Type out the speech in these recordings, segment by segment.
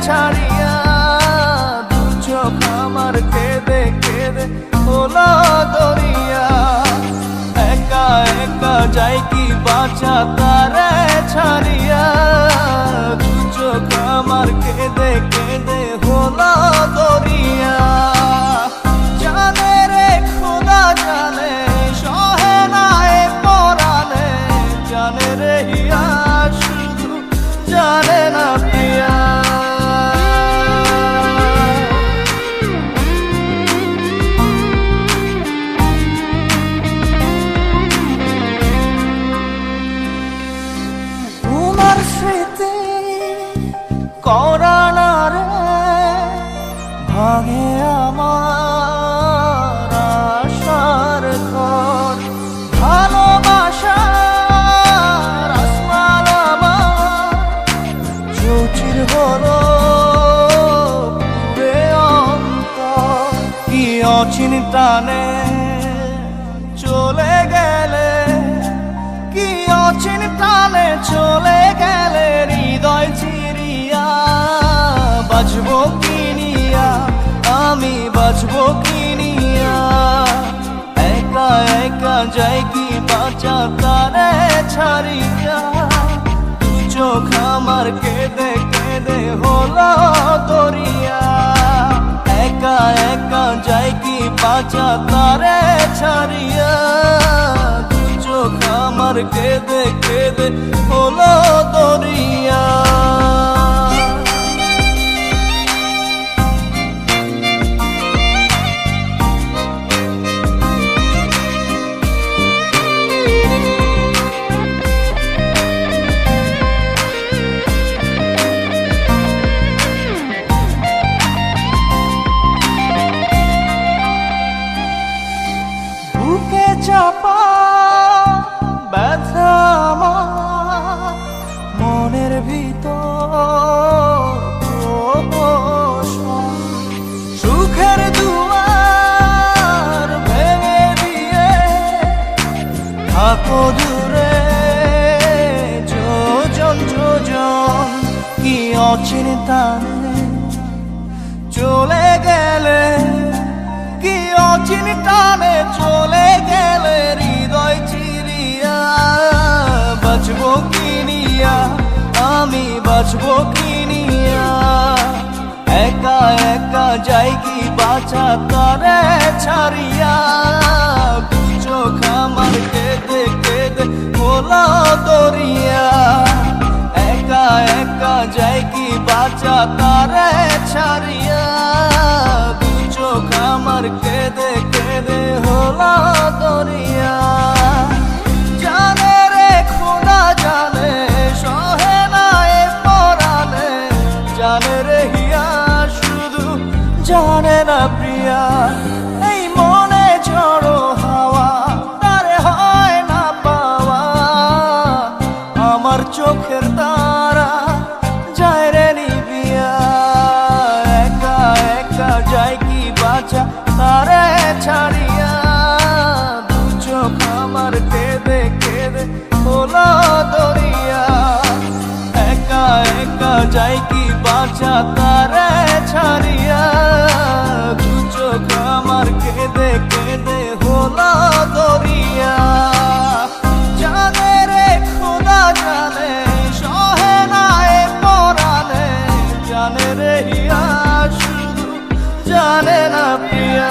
ছাড়িয়া দু চোখ আমার কেঁদে কেঁদে হলো দরিয়া। একা একা যাই কি বাঁচা তারে ছাড়িয়া দু চোখ আমার কেঁদে কেঁদে হলো দরিয়া। জানে রে খোদা জানে সহে না এ পরাণে, জানে রে হিয়া শুধু জানে না প্রিয়া। তোমার স্মৃতি করানা রে ভাঙে আমার আশার ঘর। ভালোবাসার আসমান আমার চৌচির হলো পুরে অন্তর। কি অচিন টানে চলে গেলে, কি অচিন টানে চলে গেলে হৃদয় চিরিয়া। বাজবো কিনিয়া আমি বাজবো কিনিয়া, একা একা যাই কি বাঁচা তারে ছাড়িয়া দু চোখ আমার কেঁদে কেঁদে হলো দরিয়া। একা একা যাই কি বাঁচা তারে ছাড়িয়া দু চোখ আমার কেঁদে কেঁদে হলো দরিয়া। বুকে চাপা ব্যথা আমার মনের ভিতর, সুখের দুয়ার ভেঙে দিয়ে থাকো দূরে যোজন যোজন। কি অচিন টানে চলে গেলে, কি অচিন টানে চলে গেলে হৃদয় চিরিয়া। বাজবো কিনিয়া আমি বাজবো কিনিয়া, একা একা যাই কি বাঁচা তারে ছাড়িয়া দু চোখ আমার কেঁদে কেঁদে হলো দরিয়া। একা একা যাই কি বাঁচা তারে ছাড়িয়া দু চোখ আমার কেঁদে কেঁদে হলো দরিয়া। জানে রে খোদা জানে সহে না এ পরাণে, জানে রে হিয়া শুধু জানে না প্রিয়া। এই মনে ঝড়ো হাওয়া তারে হয় না পাওয়া, আমার চোখের তারা যায় রে নিবিয়া। একা একা যাই কি বাঁচা তারে ছাড়িয়া দু চোখ আমার কেঁদে কেঁদে হলো দরিয়া। একা একা যাই কি বাঁচা তারে ছাড়িয়া দু চোখ আমার কেঁদে কেঁদে হলো দরিয়া। জানে রে খোদা জানে সহে না এ পরাণে, জানে রে হিয়া শুধু জানে না প্রিয়া।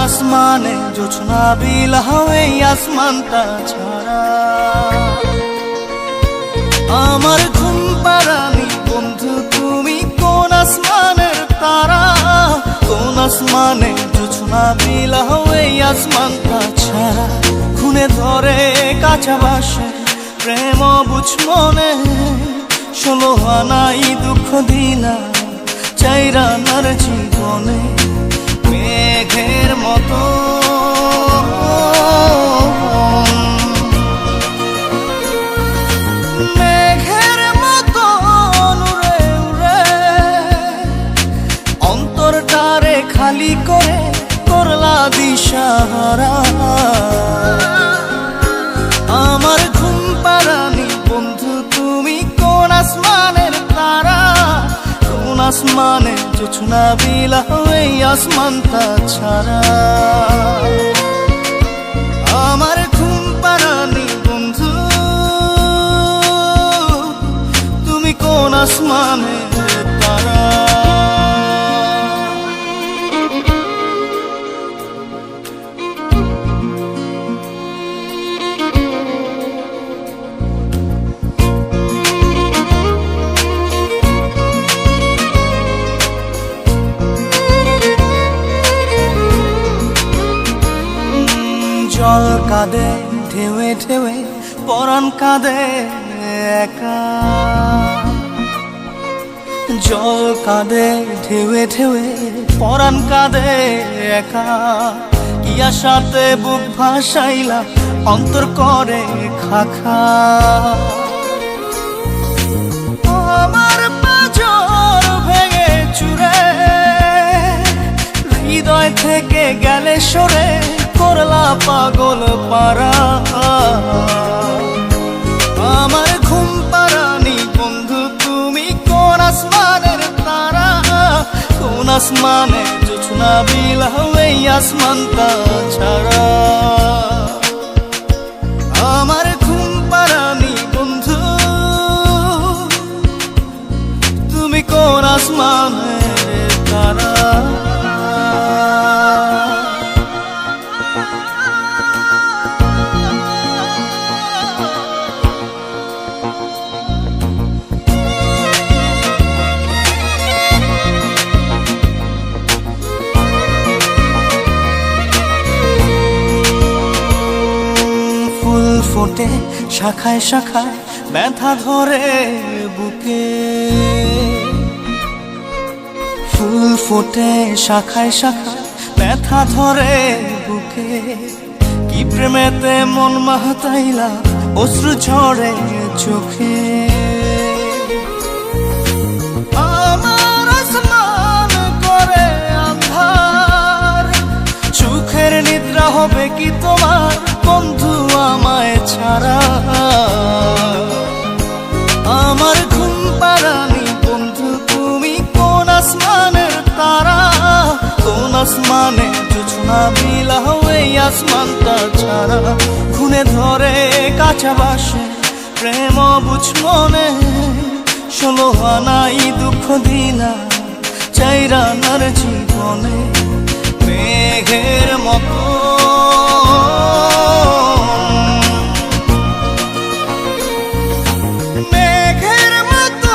আসমানে জোছনা বিলাও এই আসমানটা ছাড়া। আমার ঘুম পাড়ানি বন্ধু তুমি কোন আসমানের তারা? কোন আসমানে জোছনা বিলাও এই আসমানটা ছাড়া খুনে ধরে কাঁচা বাসে প্রেম বুঝ মনে 16 আনাই দুঃখ দিলা চাইরা নার জীবনে মেঘের মতো মেঘের মতো উড়ে উড়ে অন্তরটারে খালি করে করলা দিশাহারা আমার ঘুম পাড়ানি বন্ধু তুমি কোন আসমানের তারা কোন আসমানে জোছনা বিলাও এই আসমানটা ছাড়া আমার ঘুম পাড়ানি বন্ধু তুমি কোন আসমানের তারা জল কাঁদে ঢেউে ঢেউে পরাণ কাঁদে একা জল কাঁদে ঢেউে ঢেউে পরাণ কাঁদে একা কি আশাতে বুক ভাসাইলা অন্তর করে খাখা আমার পাঁজর ভেঙে চুরে হৃদয় থেকে গেলে সরে করলা পাগল পারা আমার ঘুম পাড়ানি বন্ধু তুমি কোন আসমানের তারা কোন আসমানে জোছনা বিলাও এই আসমানটা ছাড়া আমার ঘুম পাড়ানি বন্ধু তুমি কোন আসমানের তারা ফোটে শাখায় শাখায় ব্যথা ধরে বুকে ফুল ফোটে শাখায় শাখায় ব্যথা ধরে বুকে কি প্রেমেতে মন মাহতাইলা অশ্রু ঝরে চোখে আমার আসমান করে আন্ধার সুখের নিদ্রা হবে কি তোমার বন্ধু আমায় ছাড়া আমার ঘুম পাড়ানি বন্ধু তুমি কোন আসমানের তারা কোন আসমানে জোছনা বিলাও এই আসমানটা ছাড়া খুনে ধরে কাঁচা বাসে প্রেম বুঝ মনে 16 আনাই দুঃখ দিলা চাইরা নার জীবনে মেঘের মতো মেঘের মতো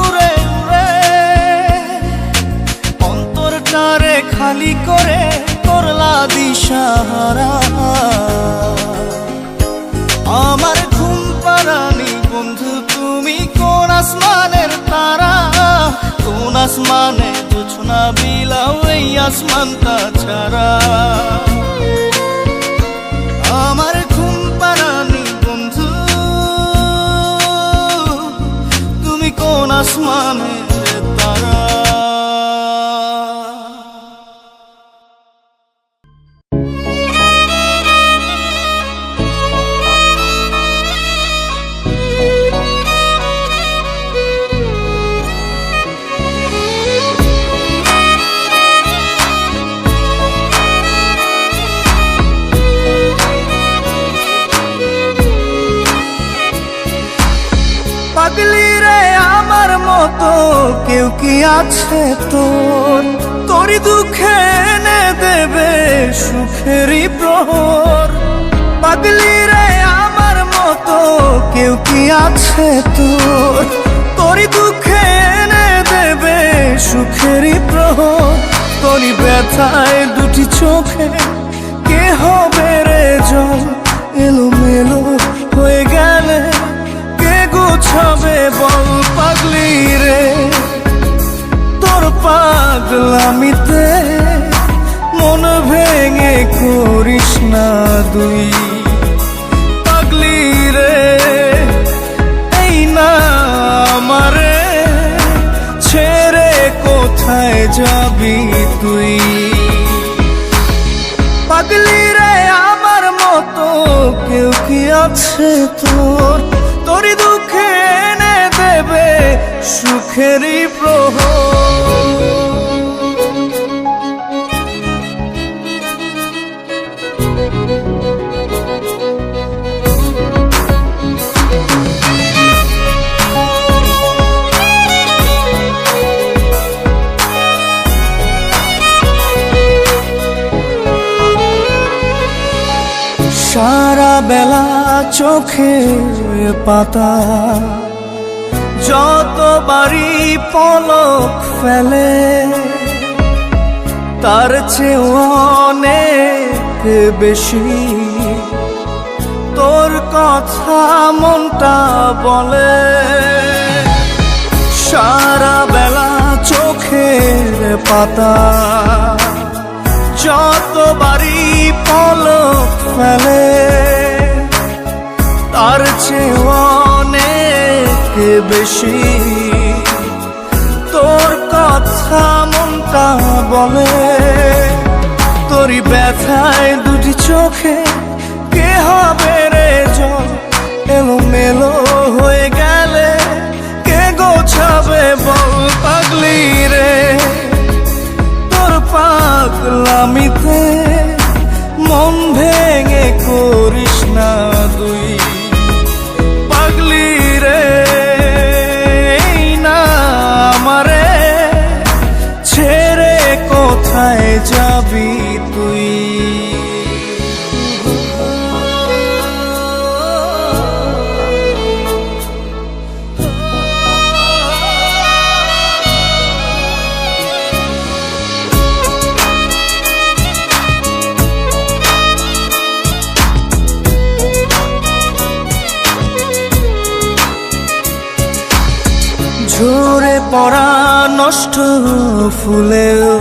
উড়ে উড়ে অন্তরটারে খালি করে করলা দিশাহারা আমার ঘুম পাড়ানি বন্ধু তুমি কোন আসমানের তারা কোন আসমানে জোছনা বিলাও এই আসমানটা ছাড়া আমার ঘুম পাড়ানি বন্ধু তুমি কোন আসমানের তারা পাগলি রে আমার মতো কেউ কি আছে তোর তোরই দুঃখে এনে দেবে সুখেরই প্রহর পাগলি রে আমার মতো কেউ কি আছে তোর তোরই দুঃখে এনে দেবে সুখেরই প্রহর তোরই ব্যথায় দুটি চোখে কে হবে রে জল এলোমেলো হয়ে গেলে কে গোছাবে বল পাগলি রে তোর পাগলামিতে মন ভেঙে করিস না দুই পাগলি রে এই না আমারে ছেড়ে কোথায় যাবি তুই পাগলি রে আমার মতো কেউ কি আছে তোর তোরই দুঃখে এনে দেবে সুখেরই প্রহর সারা বেলা চোখে পাতা যতবারই পলক ফেলে তার চেয়ে অনেক বেশি তোর কথা মনটা বলে সারা বেলা চোখের পাতা যতবারই পলক ফেলে তার চেয়ে অনেক বেশি তোর কথা মনটা বলে তোরই ব্যথায় দুটি চোখে কে হবে রে জল এলোমেলো হয়ে গেলে কে গোছাবে বল পাগলি রে তোর পাগলামিতে মন ভেঙে করিস না দুই পাগলি রে না আমারে ছেড়ে কোথায় যাবি তুই ঝরে পড়া নষ্ট ফুলেও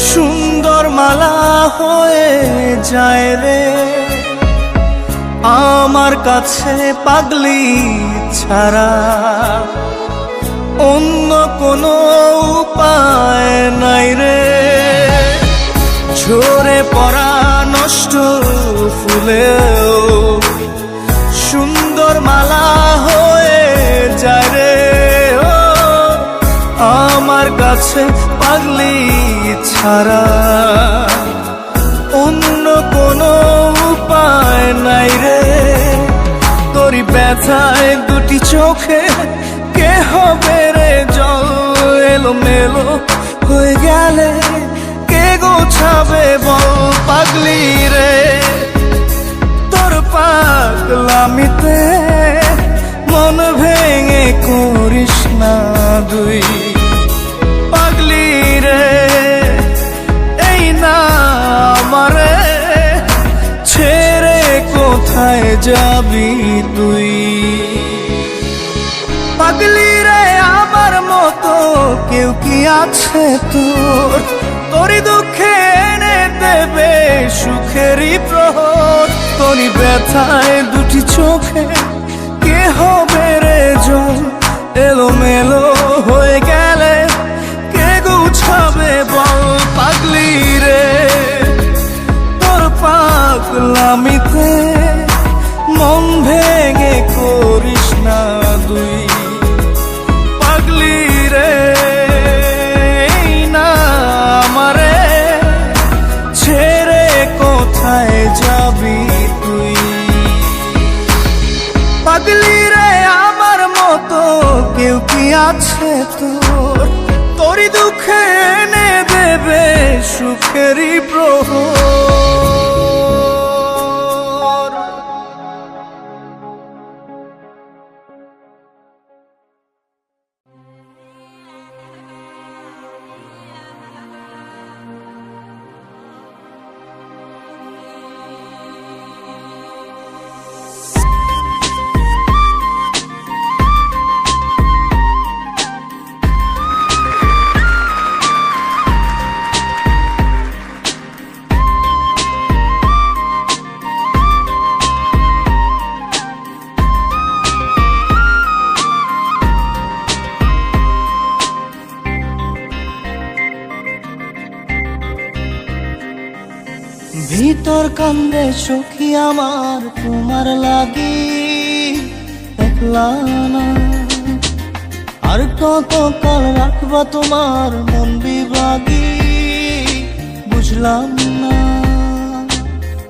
সুন্দর মালা হয়ে যায় রে আমার কাছে পাগলি ছাড়া অন্য কোনো উপায় নাই রে ঝরে পড়া নষ্ট ফুলেও সুন্দর মালা হয়ে যায় রে ও আমার কাছে পাগলি ছাড়া অন্য কোনো উপায় নাই রে তোরই ব্যথায় দুটি চোখে কে হবে রে জল এলোমেলো হয়ে গেলে কে গোছাবে বল পাগলি রে তোর পাগলামিতে মন ভেঙে করিস না দুই পাগলি রে এই না আমারে ছেড়ে কোথায় যাবি তুই পাগলি রে আমার মতো কেউ কি আছে তোর তোরই দুঃখে এনে দেবে সুখেরই প্রহর তোরই ব্যথায় দুটি চোখে কে হবে রে জল এলোমেলো হয়ে গেলে কে গুছাবে বল পাগলি রে তোর পাগলামিতে মন ভেঙে করিস না দুই পাগলি রে না আমারে ছেড়ে কোথায় যাবি তুই পাগলি রে আমার মতো কেউ কি আছে তোর তোরই দুঃখে এনে দেবে সুখেরই প্রহর ভিতর কান্দে সখী আমার তোমার লাগি, একলা না। আর কত কাল রাখবা তোমার মন বিভাগী, বুঝলাম না।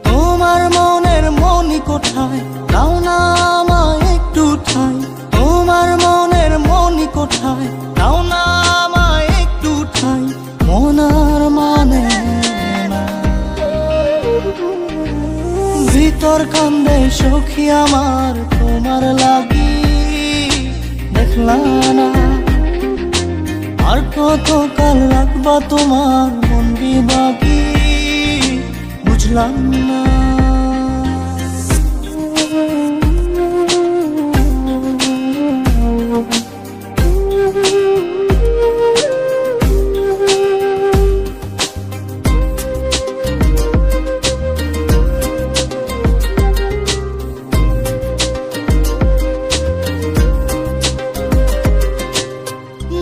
তোমার মনের মনি কোঠায়, দাও না আমায় একটু ঠাই। তোমার মনের মনি কোঠায়, দাও না আমায় একটু ঠাই। মন আর মানে না। ভিতর কান্দে সখী আমার তোমার লাগি, দেখলা না। আর কত কাল রাখবা তোমার মন বিভাগী, বুঝলাম না।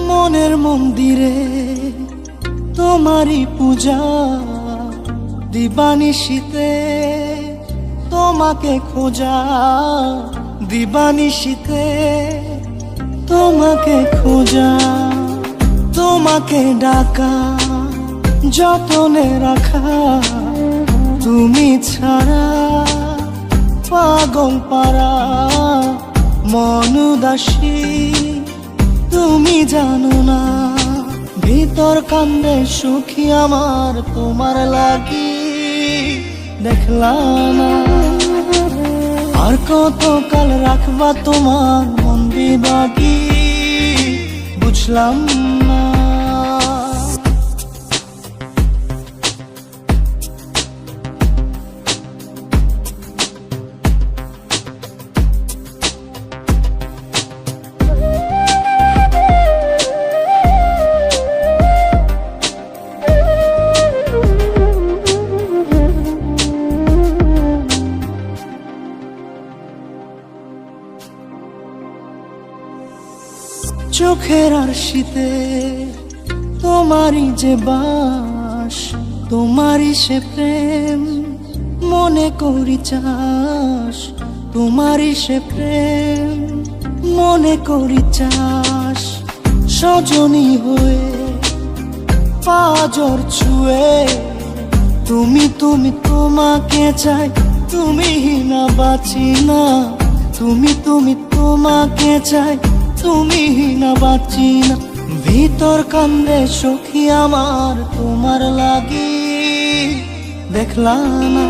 মনের মন্দিরে তোমারই পূজা, দিবানিশীতে তোমাকে খোঁজা, দিবানিশীতে তোমাকে খোঁজা। তোমাকে ডাকা, যতনে রাখা, তুমি ছাড়া পাগল পারা মন উদাসী, তুমি জানো না। ভিতর কান্দে সুখী আমার তোমার লাগি, দেখলা না। আর কত কাল রাখবা তোমার মন বিভাগী, বুঝলাম না। চোখের আরশিতে তোমারই যে বাস, তোমারই সে প্রেম মনে করি চাস। তোমারই সে প্রেম মনে করি চাস। সজনী হয়ে পাজর ছুঁয়ে, তুমি তুমি তোমাকে চাই, তুমি না বাঁচি না। তুমি তুমি তোমাকে চাই, তুমি না বাঁচি না। ভিতর কান্দে সখী আমার তোমার লাগি, দেখলা না।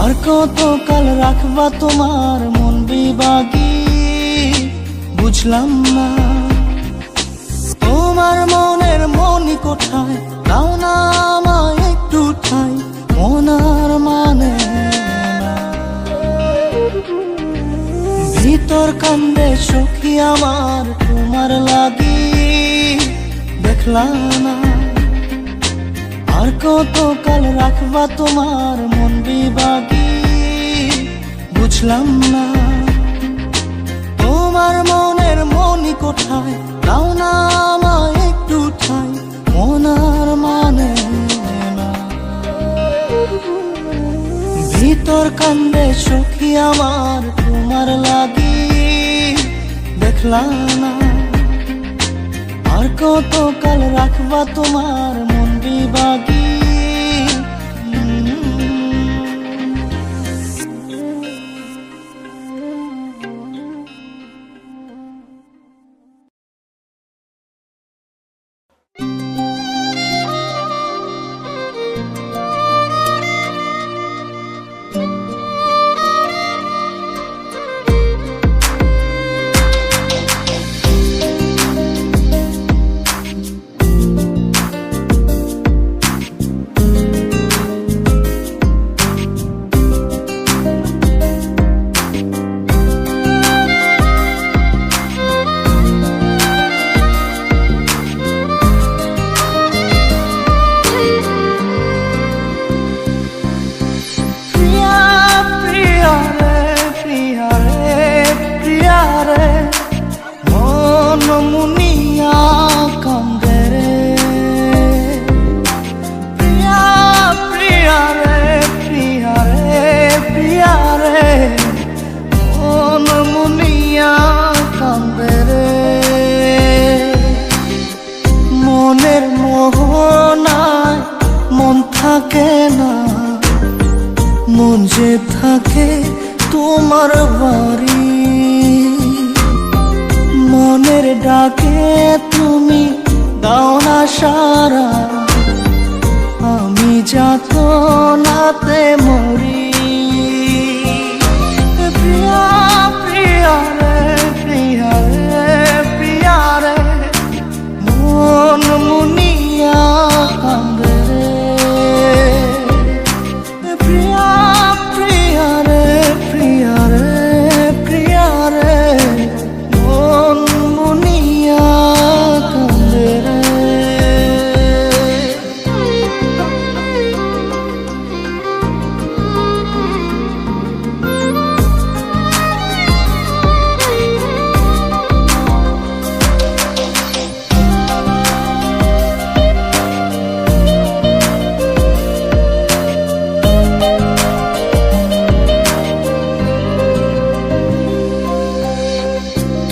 আর কত কাল রাখবা তোমার মন বিভাগী, বুঝলাম না। তোমার মনের মনি কোঠায়, দাও না আমায় একটু ঠাই। মন আর মানে না। ভিতর কান্দে সখী আমার তোমার লাগি, দেখলা না। আর কত কাল রাখবা তোমার মন বিভাগী, বুঝলাম না। তোমার মনের মনি কোঠায়, দাও না আমায় একটু ঠাই। মন আর মানে না। ভিতর কান্দে সখী আমার তোমার লাগি, দেখলা না। আর কত কাল রাখবা তোমার মন বিভাগী। থাকে না, মন যে থাকে তোমার বাড়ি। মনের ডাকে তুমি দাও না সারা, আমি যাতনাতে মরি। প্রিয়া প্রিয়া রে, প্রিয়া রে, প্রিয়া রে, মন মুনিয়া কান্দে রে। প্রিয়া প্রিয়া রে, প্রিয়া রে, প্রিয়া রে, মন মুনিয়া কান্দে রে।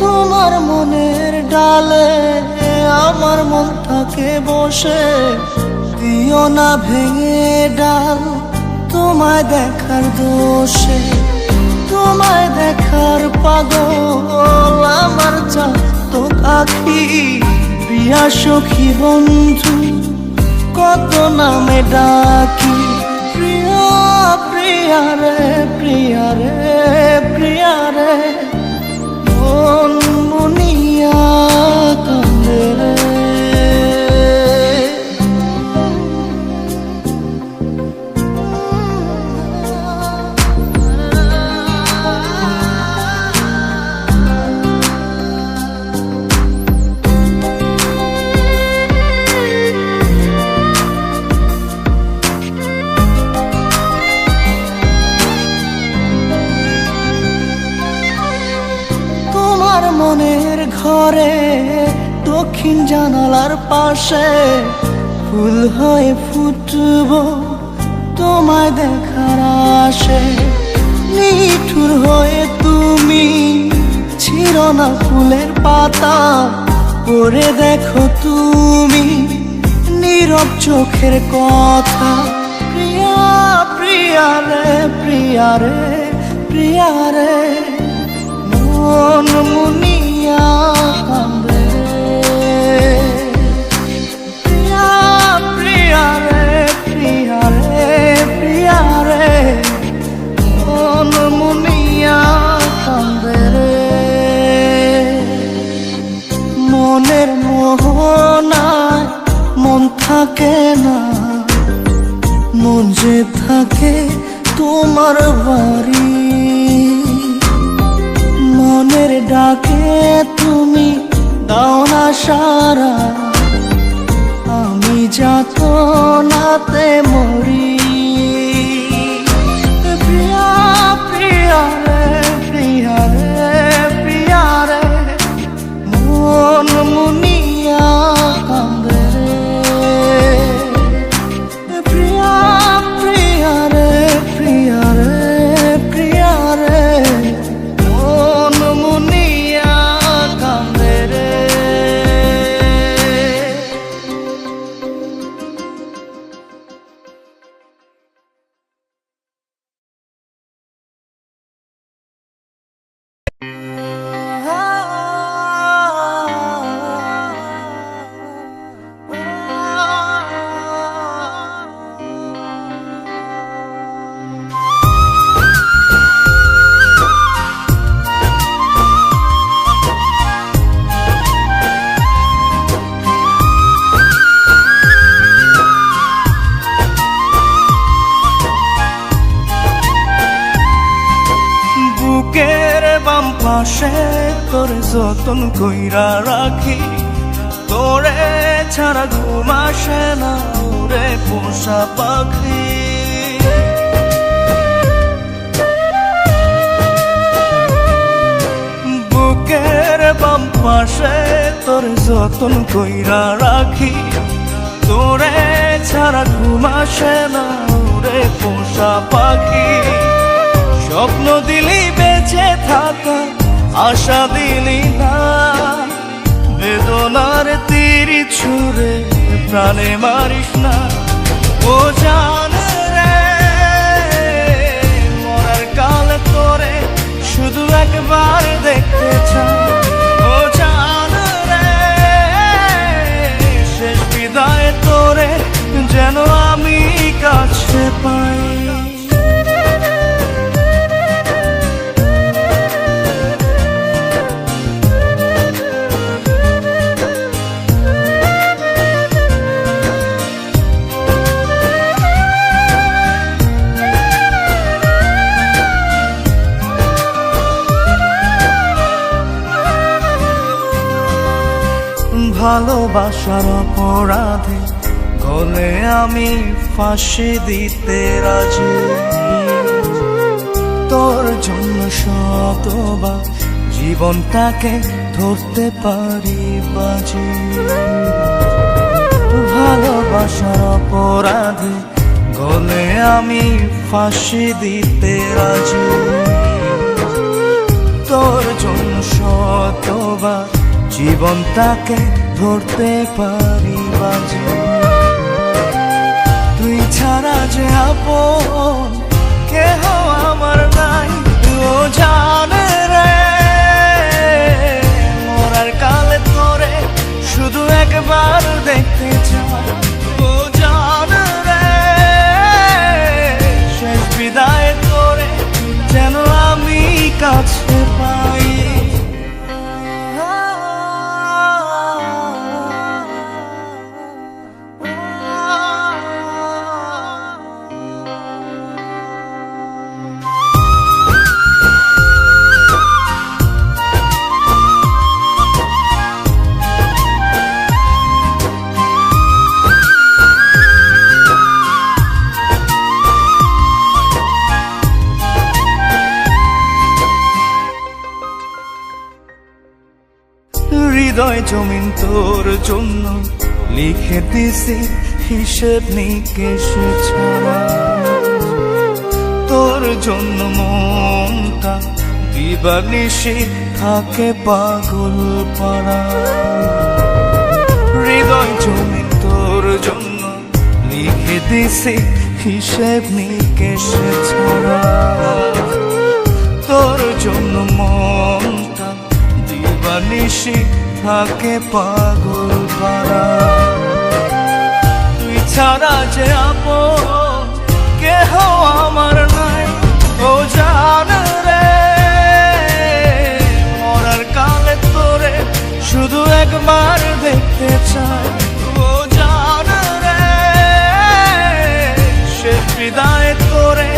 তোমার মনের ডালে আমার মন থাকে বসে, দিও না ভেঙে ডাল তোমায় দেখার দোষে। তোমায় দেখার পাগল আমার চাতক আখি। প্রিয়া সখী বন্ধু কত নামে ডাকি। প্রিয়া প্রিয়া রে, প্রিয়া রে, প্রিয়া রে, মন মুনিয়া কান্দে রে। তোমার মনের ঘরে দক্ষিণ জানালার পাশে ফুল হয়ে ফুটব তোমায় দেখার আশে। নিঠুর হয়ে তুমি ছিল না ফুলের পাতা, পড়ে দেখো তুমি নীরব চোখের কথা। প্রিয়া প্রিয়া রে, প্রিয়া রে, প্রিয়া রে, মন মুনিয়া কান্দে রে। প্রিয়া প্রিয়া রে, প্রিয়া রে, প্রিয়া রে, মন মুনিয়া কান্দে রে। মনের মোহনায় মন থাকে না, মন যে থাকে তোমার বাড়ি। মনের ডাকে তুমি দাও না সারা, আমি যাতনাতে মরি। প্রিয়া প্রিয়া রে, প্রিয়া রে, প্রিয়া রে, মন মুনিয়া কান্দে রে। প্রিয়া প্রিয়া রে, প্রিয়া রে, প্রিয়া রে, মন মুনিয়া কান্দে রে। বুকের বাম পাশে তোরে যতন কইরা রাখি, তোরে ছাড়া ঘুম আসে না ওরে পোষা পাখি। বুকের বাম পাশে তোরে যতন কইরা রাখি, তোরে ছাড়া ঘুম আসে না ওরে পোষা পাখি। স্বপ্ন দিলি বেঁচে থাকা, আশা দিলি না, বেদনার তীর ছুঁড়ে প্রাণে মারিস না। ও জান রে মরার কালে তোরে শুধু একবার দেখতে চাই। ও জান রে শেষ বিদায় তোরে যেন আমি কাছে পাই। ভালোবাসার অপরাধে গলে আমি ফাঁসি দিতে রাজি। তোর জন্য শতবার জীবনটাকে ধরতে পারি বাজি। ভালোবাসার অপরাধে গলে আমি ফাঁসি দিতে রাজি। তোর জন্য শতবার জীবনটাকে ধরতে পারি বাজি। তুই ছাড়া যে আপন কেহ আমার নাই। ও জান রে মরার কালে তোরে শুধু একবার দেখতে চাই। ও জান রে শেষ বিদায় তোরে যেন আমি কাছে পাই। হৃদয় জমিন তোর জন্য লিখে দিছি হিসেব নিকেশ ছাড়া। তোর জন্য মনটা দিবানিশি থাকে পাগল পাড়া। হৃদয় জমিন তোর জন্য লিখে দিছি হিসেব নিকেশ ছাড়া। তোর জন্য মনটা দিবানিশি থাকে পাগল পাড়া। তুই ছাড়া যে আপন কেহ আমার নাই। ও জান রে মরার কালে তোরে শুধু একবার দেখতে চাই। ও জান রে শেষ বিদায় তোরে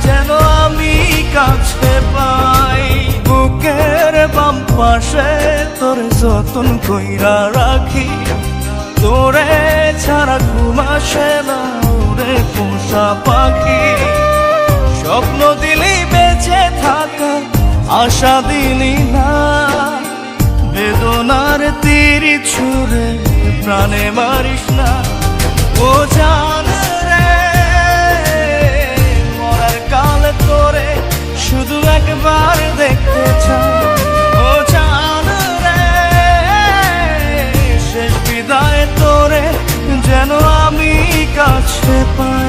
যেন আমি কাছে পাই। বুকের বাম পাশে তোরে যতন কইরা রাখি। তোরে ছাড়া ঘুম আসে না ওরে পোষা পাখি। স্বপ্ন দিলি বেঁচে থাকা আশা দিলি না। বেদনার তীর ছুঁড়ে প্রাণে মারিস না। ও জান রে মরার কালে তোরে শুধু একবার দেখতে চাই। ও জান রে শেষ বিদায় তোরে যেন আমি কাছে পাই।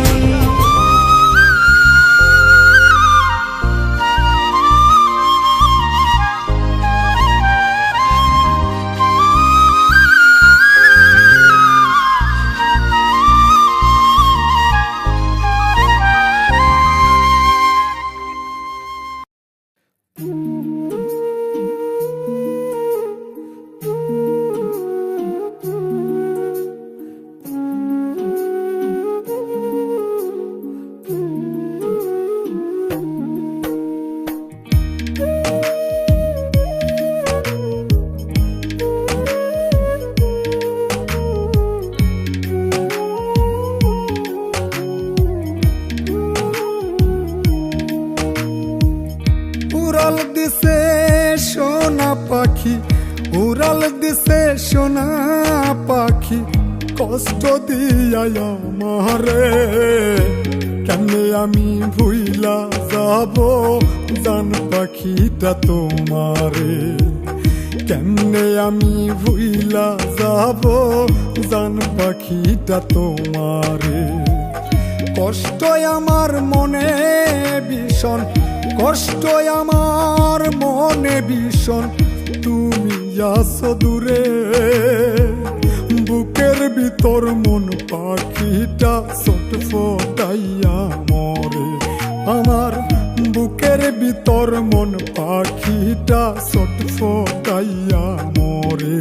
পাখি উড়াল দিছে সোনা পাখি কষ্ট দিয়া আমারে কেমনে আমি ভুইলা যাব জান পাখিটা তোমারে কেমনে আমি ভুইলা যাব জান পাখিটা তোমারে কষ্ট আমার মনে ভীষণ, কষ্ট আমার মনে ভীষণ, তুমি আছো দূরে। বুকের ভিতর মন পাখিটা ছটফটাইয়া মরে, আমার বুকের ভিতর মন পাখিটা ছটফটাইয়া মরে।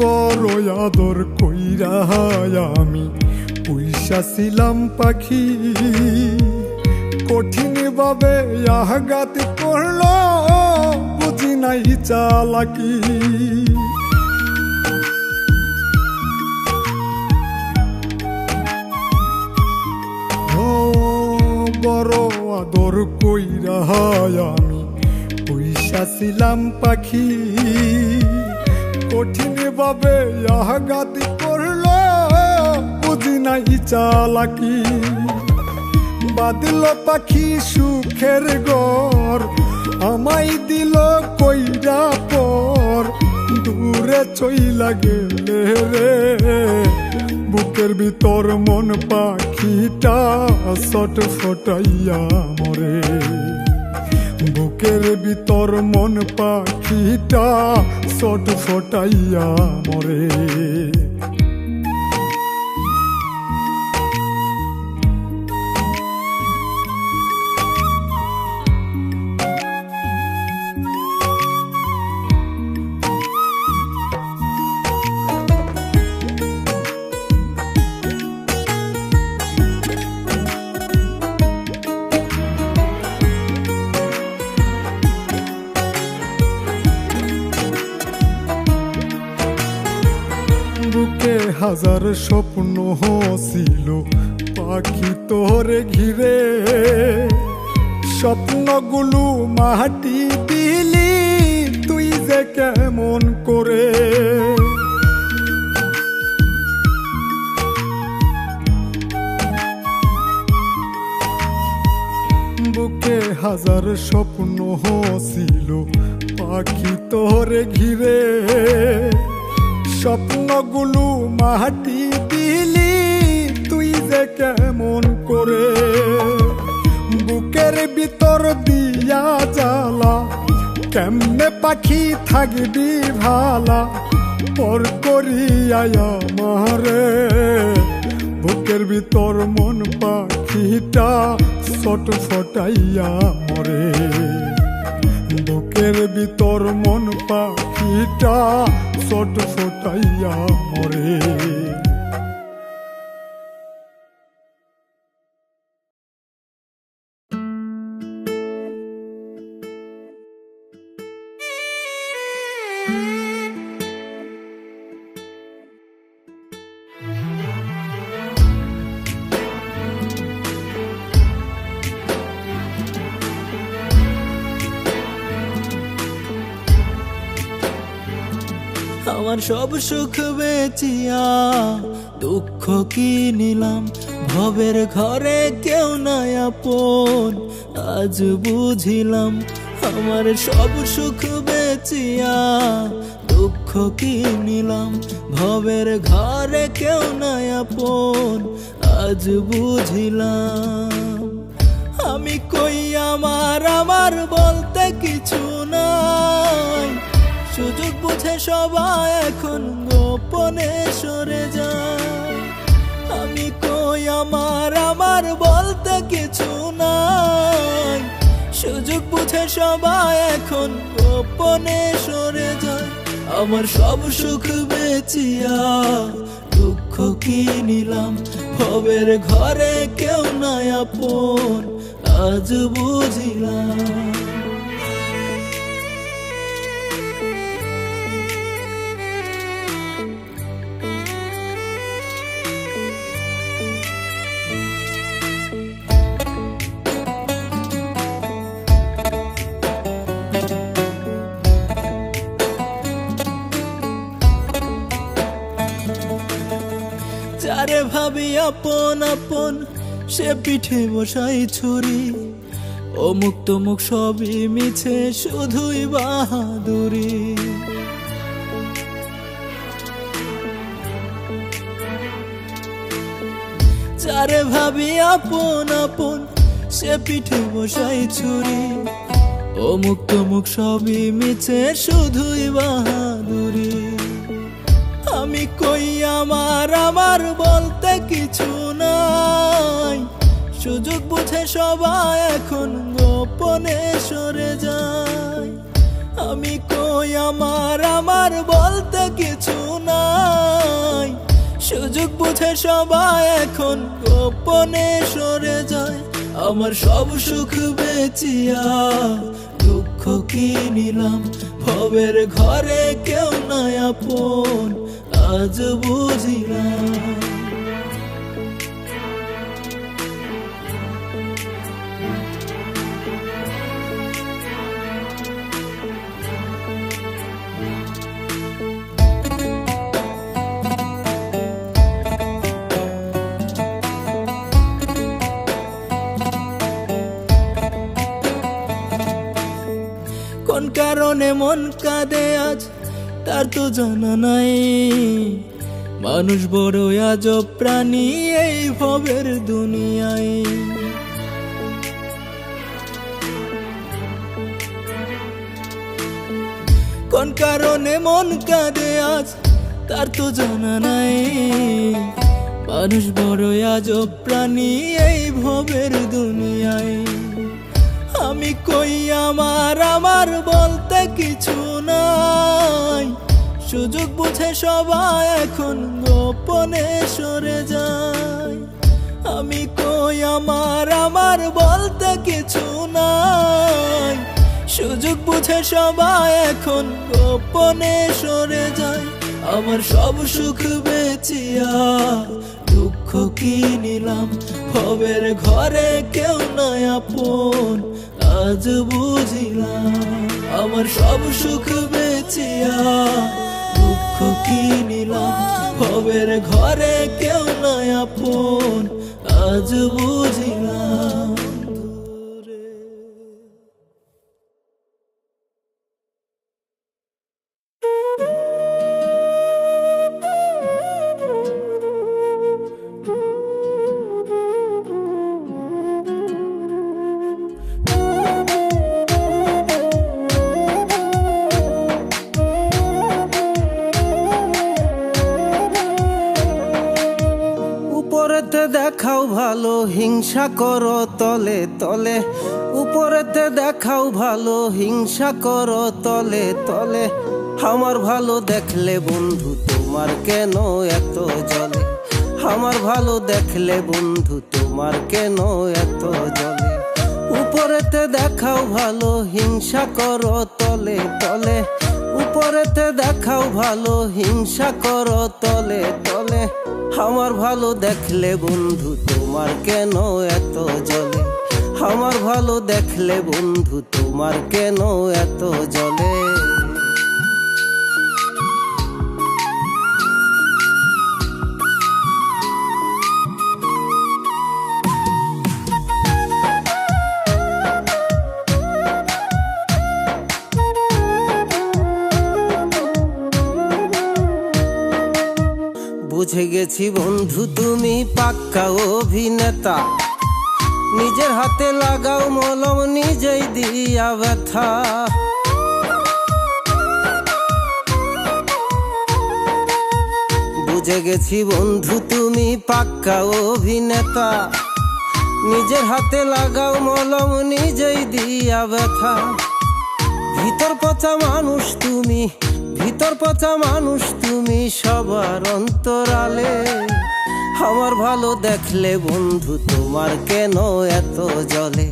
বড় আদর কইরা আমি পুইসা ছিলাম পাখি, কঠিন ভাবে আঘাত করলো বুঝি নাই চালাকি। ও বড় আদর কইরা আমি পুইসা ছিলাম পাখি, কঠিন ভাবে আঘাত করলো বুঝি নাই চালাকি। বাদল পাখি সুখের ঘর আমায় দিল কইরা পর, দূরে চইলা গেলে রে বুকের ভিতর মন পাখিটা ছটফটাইয়া মরে। বুকের ভিতর মন পাখিটা ছটফটাইয়া মরে। বুকে হাজার স্বপ্ন ছিল পাখি তোরে ঘিরে, স্বপ্নগুলো মাটি দিলি তুই যে কেমন করে। বুকে হাজার স্বপ্ন ছিল পাখি তোরে ঘিরে, স্বপ্নগুলো মাটি দিলি তুই যে কেমন করে। বুকের ভিতর দিয়া জ্বালা কেমনে পাখি থাকবি ভালা, পর করিয়া মারে বুকের ভিতর মন পাখিটা ছটফটাইয়া মরে। বুকের ভিতর মন পাখিটা ছটফটাইয়া মরে। আমার সব সুখ বেচিয়া দুঃখ কি নিলাম, ভবের ঘরে কেউ নাই আপন আজ বুঝিলাম। আমার সব সুখ বেচিয়া দুঃখ কি নিলাম, ভবের ঘরে কেউ নাই আপন আজ বুঝিলাম। আমি কই আমার আমার বলতে কিছু নাই, সুযোগ বুঝে সবাই এখন গোপনে সরে যায়। আমি কই আমার আমার বলতে কিছু নাই, সুযোগ বুঝে সবাই এখন গোপনে সরে যায়। আমার সব সুখ বেচিয়া দুঃখ কি নিলাম, ভবের ঘরে কেউ নাই আপন আজ বুঝিলাম। ভাবি আপন আপন, সে পিঠে বসাই ছুরি। অমুক তমুক সবই মিছে, শুধুই বাহাদুরি। যারে ভাবি আপন আপন, সে পিঠে বসাই ছুরি। অমুক তমুক সবই মিছে, শুধুই বাহাদুরি। আমি কই আমার আমার বলতে কিছু নাই, সুযোগ বুঝে সবাই এখন গোপনে সরে যায়। আমি কই আমার আমার বলতে কিছু নাই, সুযোগ বুঝে সবাই এখন গোপনে সরে যায়। আমার সব সুখ বেচিয়া দুঃখ কি নিলাম, ভবের ঘরে কেউ নাই আপন, আজ বুঝিলাম। কোন কারণে মন কাঁদে আজ, তার তো জানা নাই। মানুষ বড় আজব প্রাণী এই ভবের দুনিয়ায়। কোন কারণে মন কাঁদে আজ, তার তো জানা নাই। মানুষ বড় আজব প্রাণী এই ভবের দুনিয়ায়। আমি কই আমার আমার বলতে কিছু নাই, সুযোগ বুঝে সবাই এখন গোপনে সরে যায়। আমি কই আমার আমার বলতে কিছু নাই, সুযোগ বুঝে সবাই এখন গোপনে সরে যায়। আমার সব সুখ বেচিয়া দুঃখ কি নিলাম, ভবের ঘরে কেউ নাই আপন, আজ বুঝিলাম। আমার সব সুখ বেচিয়া দুঃখ কি নিলাম, ভবের ঘরে কেউ নাই আপন, আজ বুঝিলাম। উপরেতে দেখাও ভালো, হিংসা করো তলে তলে। উপরেতে দেখাও ভালো, হিংসা করো তলে তলে। আমার ভালো দেখলে বন্ধু তোমার কেন এত জ্বলে? আমার ভালো দেখলে বন্ধু তোমার কেন এত জ্বলে? উপরেতে দেখাও ভালো, হিংসা করো তলে তলে। উপরেতে দেখাও ভালো, হিংসা করো তলে তলে। আমার ভালো দেখলে বন্ধু তোমার কেন এত জ্বলে? আমার ভালো দেখলে বন্ধু তোমার কেন এত জ্বলে? বুঝে গেছি বন্ধু তুমি পাক্কা অভিনেতা, নিজের হাতে লাগাও মলম নিজেই দিয়া ব্যথা। বুঝে গেছি বন্ধু তুমি পাক্কা অভিনেতা, নিজের হাতে লাগাও মলম নিজেই দিয়া ব্যথা। ভিতর পচা মানুষ তুমি, ভিতর পচা মানুষ তুমি সবার অন্তরালে। আমার ভালো দেখলে বন্ধু তোমার কেন এত জ্বলে?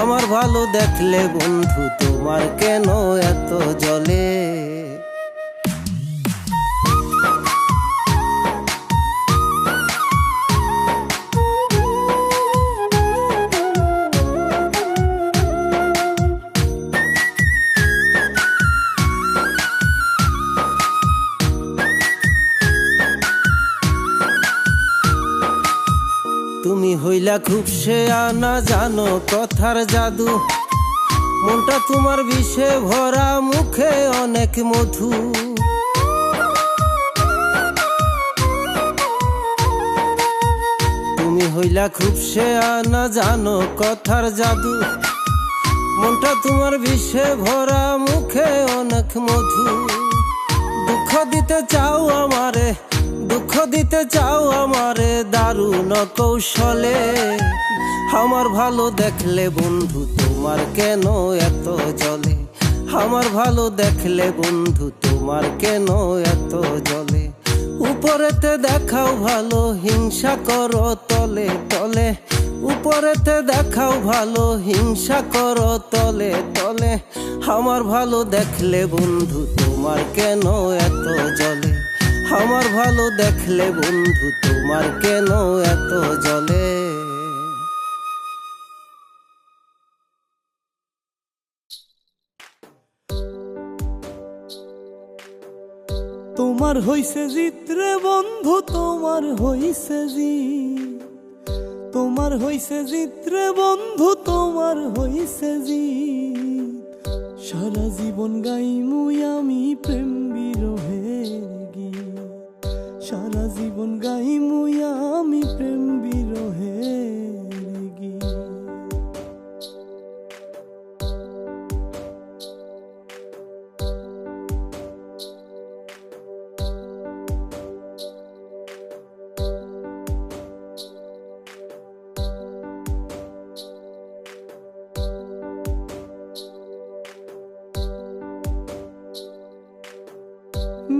আমার ভালো দেখলে বন্ধু তোমার কেন এত জ্বলে? তুমি হইলা খুব শেয়ানা, জানো কথার জাদু। মনটা তোমার বিষে ভরা, মুখে অনেক মধু। তুমি হইলা খুব শেয়ানা, জানো কথার জাদু। মনটা তোমার বিষে ভরা, মুখে অনেক মধু। দুঃখ দিতে চাও আমারে, দুঃখ দিতে চাও আমারে দারুণ কৌশলে। আমার ভালো দেখলে বন্ধু তোমার কেন এত জ্বলে? আমার ভালো দেখলে বন্ধু তোমার কেন এত জ্বলে? উপরেতে দেখাও ভালো, হিংসা করো তলে তলে। উপরেতে দেখাও ভালো, হিংসা করো তলে তলে। আমার ভালো দেখলে বন্ধু তোমার কেন এত জ্বলে? আমার ভালো দেখলে বন্ধু তোমার কেন এত জ্বলে? তোমার হইছে জিত্রে বন্ধু, তোমার হইছে জিত। তোমার হইছে জিত্রে বন্ধু, তোমার হইছে জিত। সারা জীবন গাইমুই আমি প্রেম বিরহের গীত। সারা জীবন গাইমুই আমি প্রেম বিরহের গীত।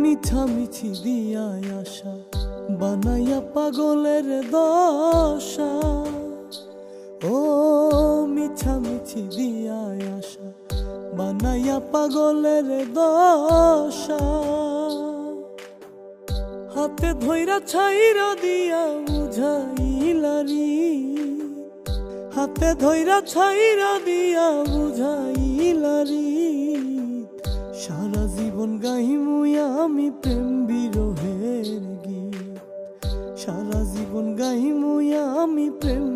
মিছামিছি দিয়া আশা বানাইয়া পাগলের দশা। ও মিছামিছি দিয়া আশা বানাইয়া পাগলের দশা। হাতে ধইরা ছাইরা দিয়া বুঝাইলারি, হাতে ধইরা ছাইরা দিয়া বুঝাইলারি। সারা জীবন গাইমুই আমি প্রেম বিরহের গীত। সারা জীবন গাইমুই আমি প্রেম